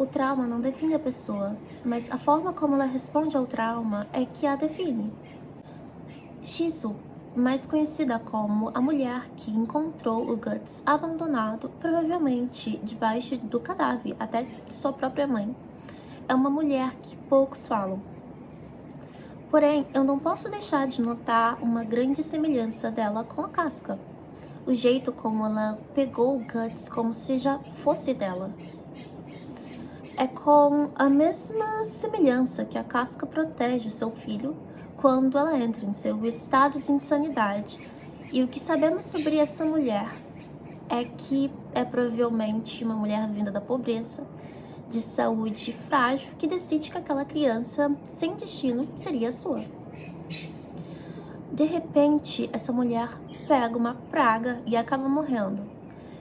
O trauma não define a pessoa, mas a forma como ela responde ao trauma é que a define. Shizu, mais conhecida como a mulher que encontrou o Guts abandonado, provavelmente debaixo do cadáver, até de sua própria mãe, é uma mulher que poucos falam. Porém, eu não posso deixar de notar uma grande semelhança dela com a Casca. O jeito como ela pegou o Guts como se já fosse dela. É com a mesma semelhança que a Casca protege o seu filho quando ela entra em seu estado de insanidade. E o que sabemos sobre essa mulher é que é provavelmente uma mulher vinda da pobreza, de saúde frágil, que decide que aquela criança sem destino seria a sua. De repente, essa mulher pega uma praga e acaba morrendo,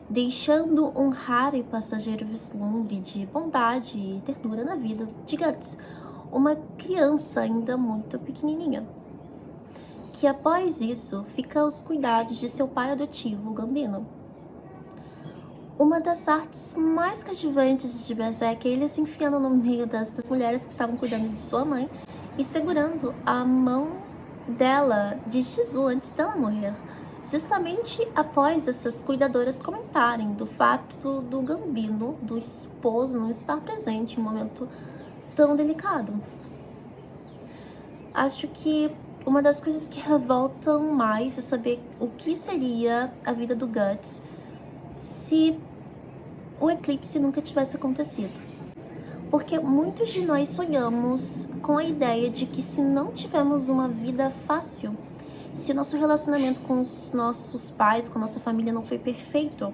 deixando um raro e passageiro vislumbre de bondade e ternura na vida de Guts, uma criança ainda muito pequenininha, que após isso fica aos cuidados de seu pai adotivo, o Gambino. Uma das artes mais cativantes de Berserk é ele se enfiando no meio das mulheres que estavam cuidando de sua mãe e segurando a mão dela, de Shizu, antes dela morrer, justamente após essas cuidadoras comentarem do fato do Gambino, do esposo, não estar presente em um momento tão delicado. Acho que uma das coisas que revoltam mais é saber o que seria a vida do Guts se o eclipse nunca tivesse acontecido. Porque muitos de nós sonhamos com a ideia de que se não tivermos uma vida fácil, se nosso relacionamento com os nossos pais, com nossa família não foi perfeito,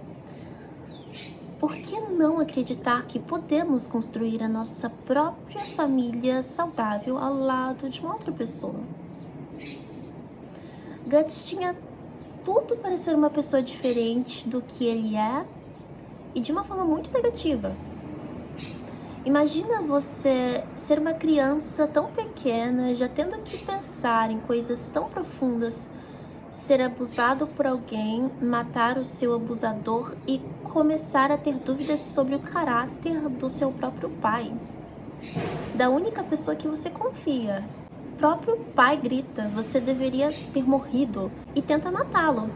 por que não acreditar que podemos construir a nossa própria família saudável ao lado de uma outra pessoa? Guts tinha tudo para ser uma pessoa diferente do que ele é e de uma forma muito negativa. Imagina você ser uma criança tão pequena, já tendo que pensar em coisas tão profundas, ser abusado por alguém, matar o seu abusador e começar a ter dúvidas sobre o caráter do seu próprio pai, da única pessoa que você confia. O próprio pai grita, você deveria ter morrido, e tenta matá-lo.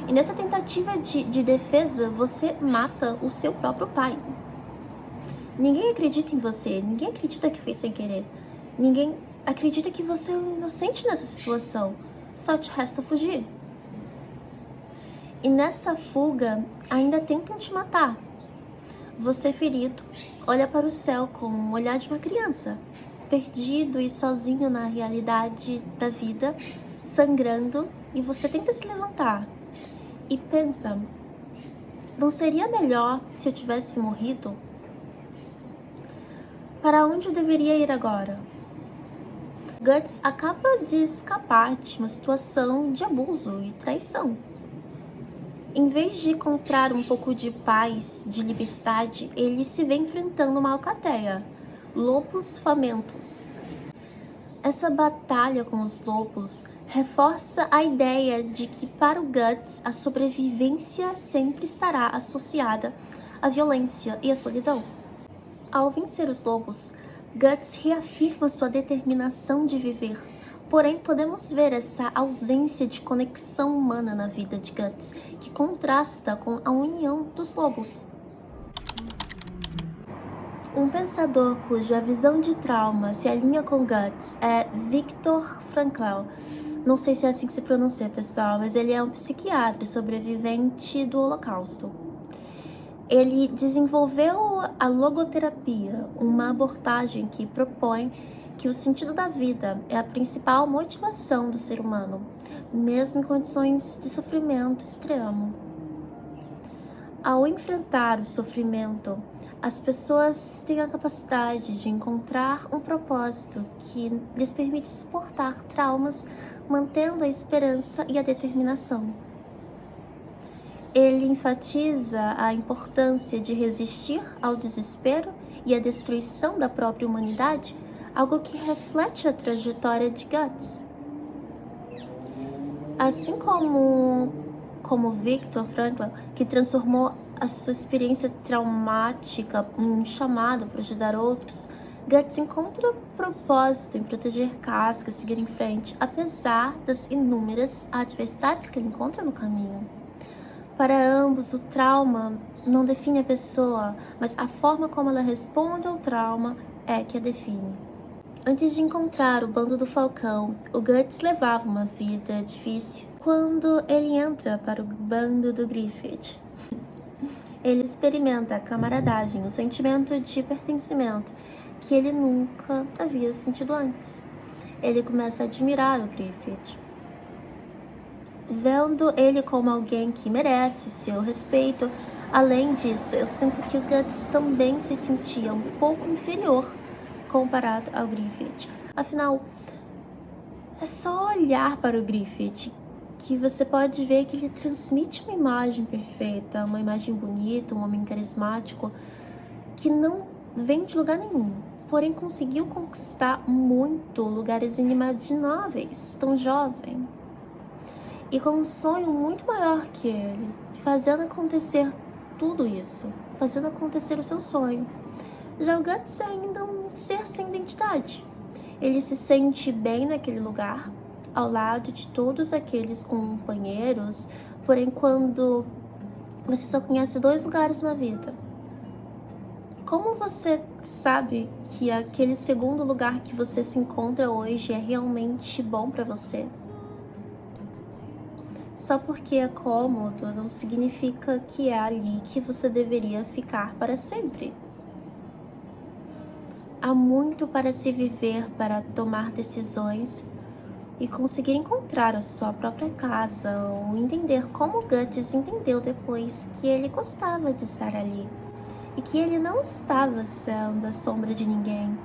E nessa tentativa de defesa, você mata o seu próprio pai. Ninguém acredita em você, ninguém acredita que foi sem querer. Ninguém acredita que você é inocente nessa situação. Só te resta fugir. E nessa fuga, ainda tentam te matar. Você ferido, olha para o céu com o olhar de uma criança, perdido e sozinho na realidade da vida, sangrando, e você tenta se levantar. E pensa, não seria melhor se eu tivesse morrido? Para onde eu deveria ir agora? Guts acaba de escapar de uma situação de abuso e traição. Em vez de encontrar um pouco de paz, de liberdade, ele se vê enfrentando uma alcateia, lobos famintos. Essa batalha com os lobos reforça a ideia de que para o Guts a sobrevivência sempre estará associada à violência e à solidão. Ao vencer os lobos, Guts reafirma sua determinação de viver. Porém, podemos ver essa ausência de conexão humana na vida de Guts, que contrasta com a união dos lobos. Um pensador cuja visão de trauma se alinha com Guts é Viktor Frankl. Não sei se é assim que se pronuncia, pessoal, mas ele é um psiquiatra sobrevivente do Holocausto. Ele desenvolveu a logoterapia, uma abordagem que propõe que o sentido da vida é a principal motivação do ser humano, mesmo em condições de sofrimento extremo. Ao enfrentar o sofrimento, as pessoas têm a capacidade de encontrar um propósito que lhes permite suportar traumas, mantendo a esperança e a determinação. Ele enfatiza a importância de resistir ao desespero e à destruição da própria humanidade, algo que reflete a trajetória de Guts. Assim como Viktor Frankl, que transformou a sua experiência traumática, um chamado para ajudar outros, Guts encontra propósito em proteger Casca e seguir em frente, apesar das inúmeras adversidades que ele encontra no caminho. Para ambos, o trauma não define a pessoa, mas a forma como ela responde ao trauma é que a define. Antes de encontrar o bando do Falcão, o Guts levava uma vida difícil. Quando ele entra para o bando do Griffith, ele experimenta a camaradagem, o sentimento de pertencimento que ele nunca havia sentido antes. Ele começa a admirar o Griffith, vendo ele como alguém que merece seu respeito. Além disso, eu sinto que o Guts também se sentia um pouco inferior comparado ao Griffith. Afinal, é só olhar para o Griffith que você pode ver que ele transmite uma imagem perfeita, uma imagem bonita, um homem carismático, que não vem de lugar nenhum, porém conseguiu conquistar muito lugares inimagináveis, tão jovem, e com um sonho muito maior que ele, fazendo acontecer tudo isso, fazendo acontecer o seu sonho. Já o Guts é ainda um ser sem identidade. Ele se sente bem naquele lugar, ao lado de todos aqueles companheiros, porém quando você só conhece 2 lugares na vida, como você sabe que aquele segundo lugar que você se encontra hoje é realmente bom para você? Só porque é cômodo não significa que é ali que você deveria ficar para sempre. Há muito para se viver, para tomar decisões e conseguir encontrar a sua própria casa, ou entender como o Guts entendeu depois que ele gostava de estar ali e que ele não estava sendo a sombra de ninguém.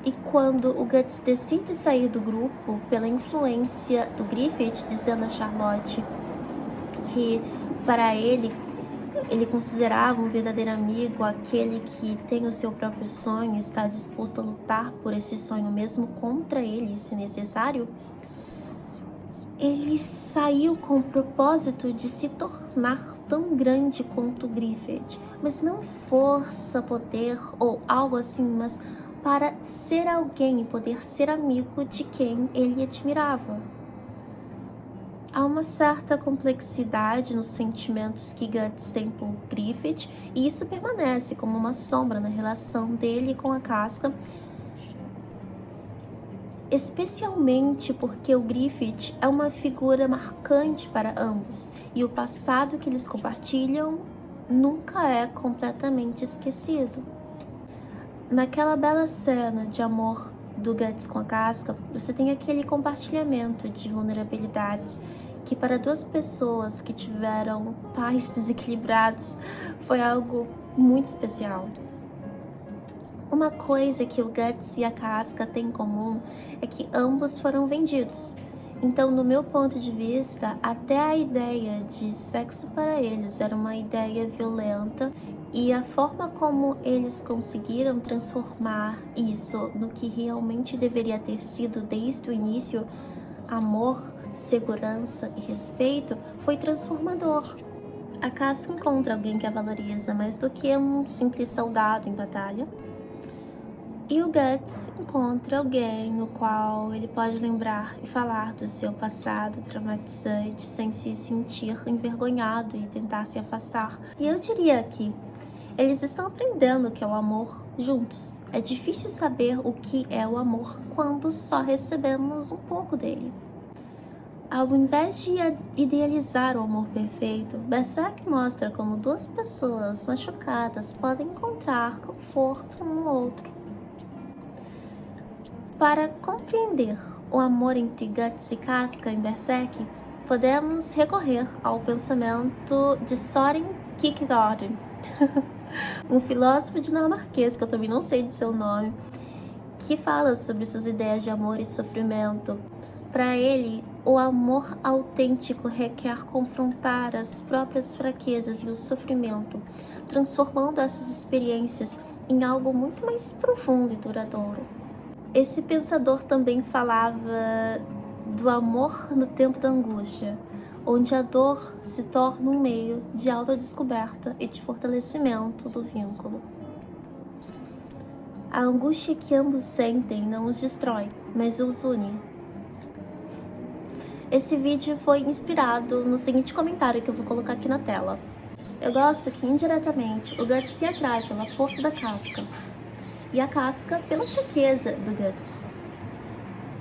E quando o Guts decide sair do grupo pela influência do Griffith, dizendo a Charlotte que para ele considerava um verdadeiro amigo aquele que tem o seu próprio sonho e está disposto a lutar por esse sonho mesmo contra ele, se necessário, ele saiu com o propósito de se tornar tão grande quanto o Griffith, mas não força, poder ou algo assim, mas para ser alguém e poder ser amigo de quem ele admirava. Há uma certa complexidade nos sentimentos que Guts tem por Griffith, e isso permanece como uma sombra na relação dele com a Casca, especialmente porque o Griffith é uma figura marcante para ambos, e o passado que eles compartilham nunca é completamente esquecido. Naquela bela cena de amor do Guts com a Casca, você tem aquele compartilhamento de vulnerabilidades que para 2 pessoas que tiveram pais desequilibrados foi algo muito especial. Uma coisa que o Guts e a Casca têm em comum é que ambos foram vendidos. Então, no meu ponto de vista, até a ideia de sexo para eles era uma ideia violenta, e a forma como eles conseguiram transformar isso no que realmente deveria ter sido desde o início, amor, segurança e respeito, foi transformador. A Casca encontra alguém que a valoriza mais do que um simples soldado em batalha, e o Guts encontra alguém no qual ele pode lembrar e falar do seu passado traumatizante sem se sentir envergonhado e tentar se afastar. E eu diria que eles estão aprendendo o que é o amor juntos. É difícil saber o que é o amor quando só recebemos um pouco dele. Ao invés de idealizar o amor perfeito, Berserk mostra como 2 pessoas machucadas podem encontrar conforto um no outro. Para compreender o amor entre Guts e Casca em Berserk, podemos recorrer ao pensamento de Søren Kierkegaard, um filósofo dinamarquês, que eu também não sei de seu nome, que fala sobre suas ideias de amor e sofrimento. Para ele, o amor autêntico requer confrontar as próprias fraquezas e o sofrimento, transformando essas experiências em algo muito mais profundo e duradouro. Esse pensador também falava do amor no tempo da angústia, onde a dor se torna um meio de autodescoberta e de fortalecimento do vínculo. A angústia que ambos sentem não os destrói, mas os une. Esse vídeo foi inspirado no seguinte comentário que eu vou colocar aqui na tela. Eu gosto que, indiretamente, o Guts se atrai pela força da casca, e a casca pela fraqueza do Guts.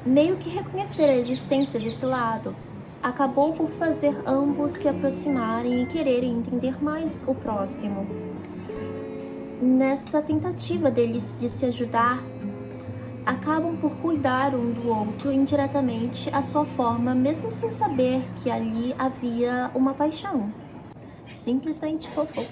Meio que reconhecer a existência desse lado acabou por fazer ambos se aproximarem e quererem entender mais o próximo. Nessa tentativa deles de se ajudar, acabam por cuidar um do outro indiretamente à sua forma, mesmo sem saber que ali havia uma paixão. Simplesmente fofo.